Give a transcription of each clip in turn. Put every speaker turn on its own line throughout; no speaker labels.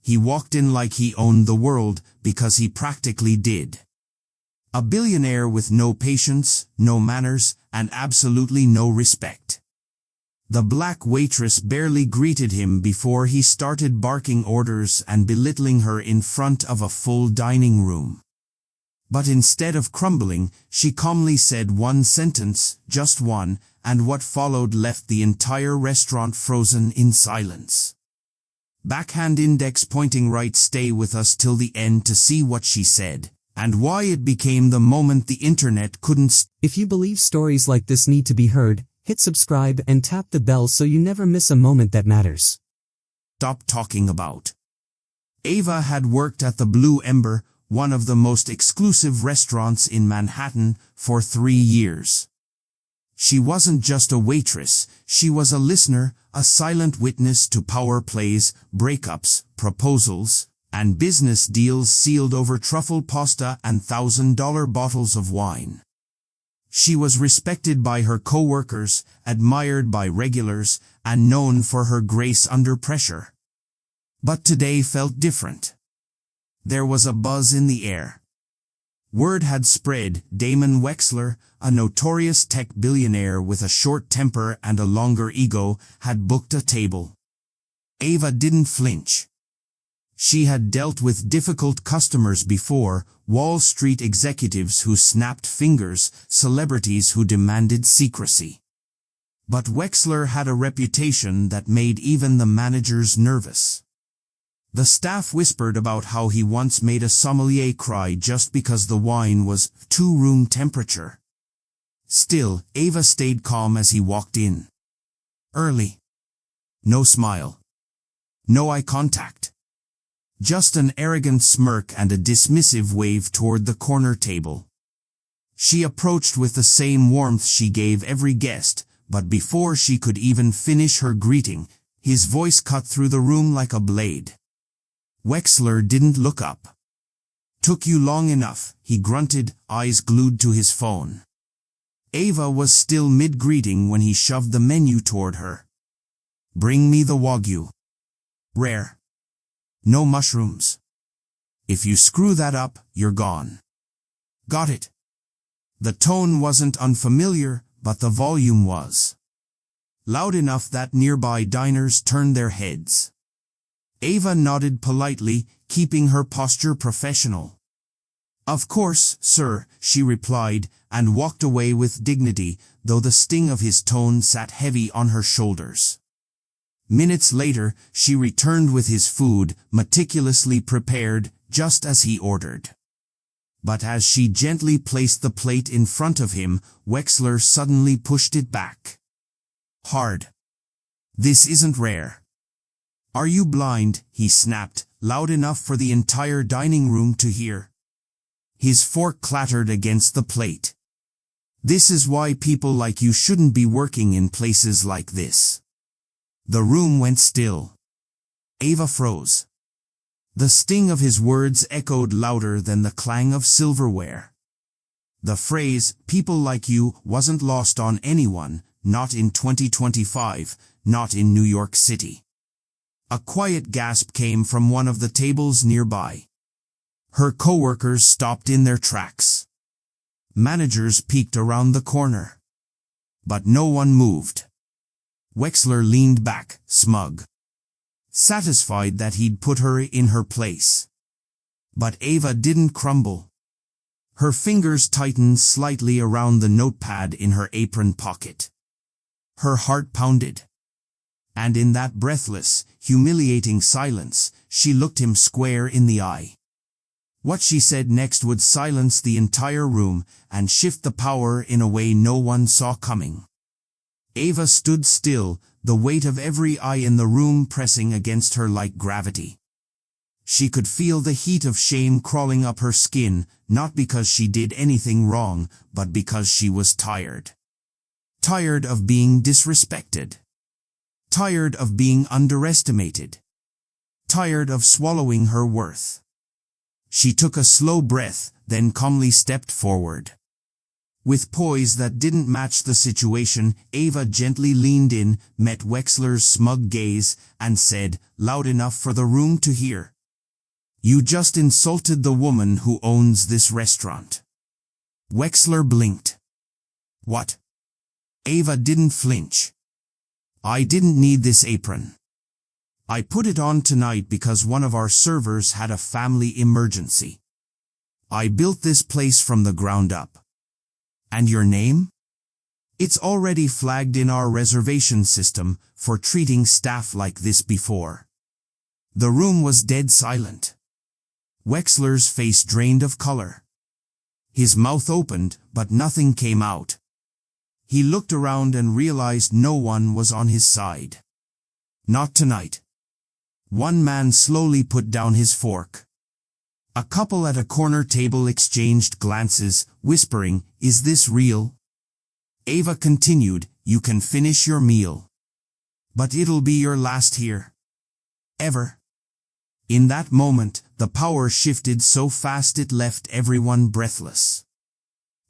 he walked in like he owned the world, because he practically did. A billionaire with no patience, no manners, and absolutely no respect. The black waitress barely greeted him before he started barking orders and belittling her in front of a full dining room. But instead of crumbling, she calmly said one sentence, just one, and what followed left the entire restaurant frozen in silence. Backhand index pointing right. Stay with us till the end to see what she said, and why it became the moment the internet couldn't.
If you believe stories like this need to be heard, hit subscribe and tap the bell so you never miss a moment that matters.
Stop talking about. Ava had worked at the Blue Ember, one of the most exclusive restaurants in Manhattan, for 3 years. She wasn't just a waitress, she was a listener, a silent witness to power plays, breakups, proposals, and business deals sealed over truffle pasta and $1,000 bottles of wine. She was respected by her co-workers, admired by regulars, and known for her grace under pressure. But today felt different. There was a buzz in the air. Word had spread, Damon Wexler, a notorious tech billionaire with a short temper and a longer ego, had booked a table. Ava didn't flinch. She had dealt with difficult customers before, Wall Street executives who snapped fingers, celebrities who demanded secrecy. But Wexler had a reputation that made even the managers nervous. The staff whispered about how he once made a sommelier cry just because the wine was room temperature. Still, Ava stayed calm as he walked in. Early. No smile. No eye contact. Just an arrogant smirk and a dismissive wave toward the corner table. She approached with the same warmth she gave every guest, but before she could even finish her greeting, his voice cut through the room like a blade. Wexler didn't look up. "Took you long enough," he grunted, eyes glued to his phone. Ava was still mid-greeting when he shoved the menu toward her. "Bring me the Wagyu. Rare. No mushrooms. If you screw that up, you're gone." "Got it." The tone wasn't unfamiliar, but the volume was. Loud enough that nearby diners turned their heads. Ava nodded politely, keeping her posture professional. "Of course, sir," she replied, and walked away with dignity, though the sting of his tone sat heavy on her shoulders. Minutes later, she returned with his food, meticulously prepared, just as he ordered. But as she gently placed the plate in front of him, Wexler suddenly pushed it back. Hard. "This isn't rare." "Are you blind?" he snapped, loud enough for the entire dining room to hear. His fork clattered against the plate. "This is why people like you shouldn't be working in places like this." The room went still. Ava froze. The sting of his words echoed louder than the clang of silverware. The phrase, "people like you," wasn't lost on anyone, not in 2025, not in New York City. A quiet gasp came from one of the tables nearby. Her coworkers stopped in their tracks. Managers peeked around the corner. But no one moved. Wexler leaned back, smug. Satisfied that he'd put her in her place. But Ava didn't crumble. Her fingers tightened slightly around the notepad in her apron pocket. Her heart pounded. And in that breathless, humiliating silence, she looked him square in the eye. What she said next would silence the entire room and shift the power in a way no one saw coming. Ava stood still, the weight of every eye in the room pressing against her like gravity. She could feel the heat of shame crawling up her skin, not because she did anything wrong, but because she was tired. Tired of being disrespected. Tired of being underestimated. Tired of swallowing her worth. She took a slow breath, then calmly stepped forward. With poise that didn't match the situation, Ava gently leaned in, met Wexler's smug gaze, and said, loud enough for the room to hear, You just insulted the woman who owns this restaurant. Wexler blinked. What? Ava didn't flinch. I didn't need this apron. I put it on tonight because one of our servers had a family emergency. I built this place from the ground up. And your name? It's already flagged in our reservation system for treating staff like this before. The room was dead silent. Wexler's face drained of color. His mouth opened, but nothing came out. He looked around and realized no one was on his side. Not tonight. One man slowly put down his fork. A couple at a corner table exchanged glances, whispering, "Is this real?" Ava continued, "You can finish your meal. But it'll be your last here. Ever." In that moment, the power shifted so fast it left everyone breathless.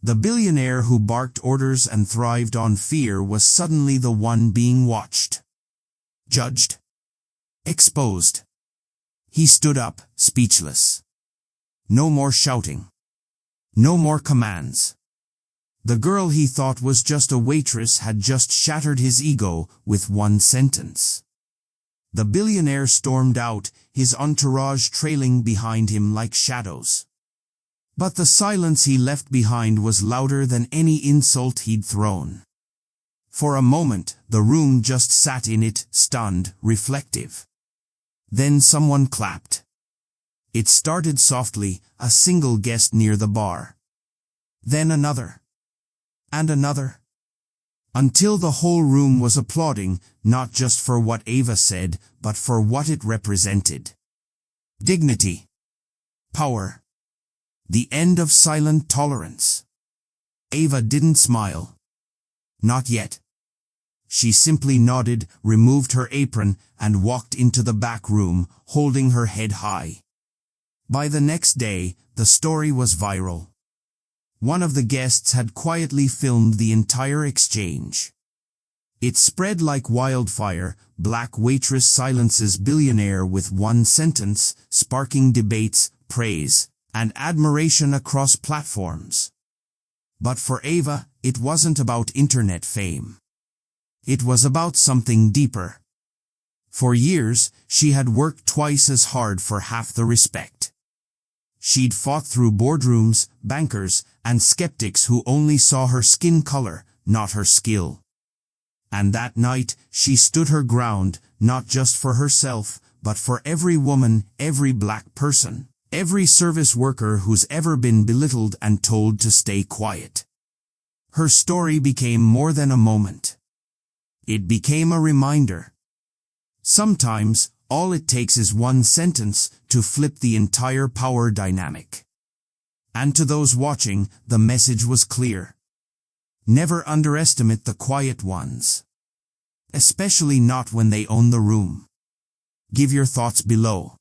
The billionaire who barked orders and thrived on fear was suddenly the one being watched. Judged. Exposed. He stood up, speechless. No more shouting. No more commands. The girl he thought was just a waitress had just shattered his ego with one sentence. The billionaire stormed out, his entourage trailing behind him like shadows. But the silence he left behind was louder than any insult he'd thrown. For a moment, the room just sat in it, stunned, reflective. Then someone clapped. It started softly, a single guest near the bar. Then another. And another. Until the whole room was applauding, not just for what Ava said, but for what it represented. Dignity. Power. The end of silent tolerance. Ava didn't smile. Not yet. She simply nodded, removed her apron, and walked into the back room, holding her head high. By the next day, the story was viral. One of the guests had quietly filmed the entire exchange. It spread like wildfire. Black waitress silences billionaire with one sentence, sparking debates, praise, and admiration across platforms. But for Ava, it wasn't about internet fame. It was about something deeper. For years, she had worked twice as hard for half the respect. She'd fought through boardrooms, bankers, and skeptics who only saw her skin color, not her skill. And that night, she stood her ground, not just for herself, but for every woman, every black person, every service worker who's ever been belittled and told to stay quiet. Her story became more than a moment. It became a reminder. Sometimes, all it takes is one sentence to flip the entire power dynamic. And to those watching, the message was clear. Never underestimate the quiet ones. Especially not when they own the room. Give your thoughts below.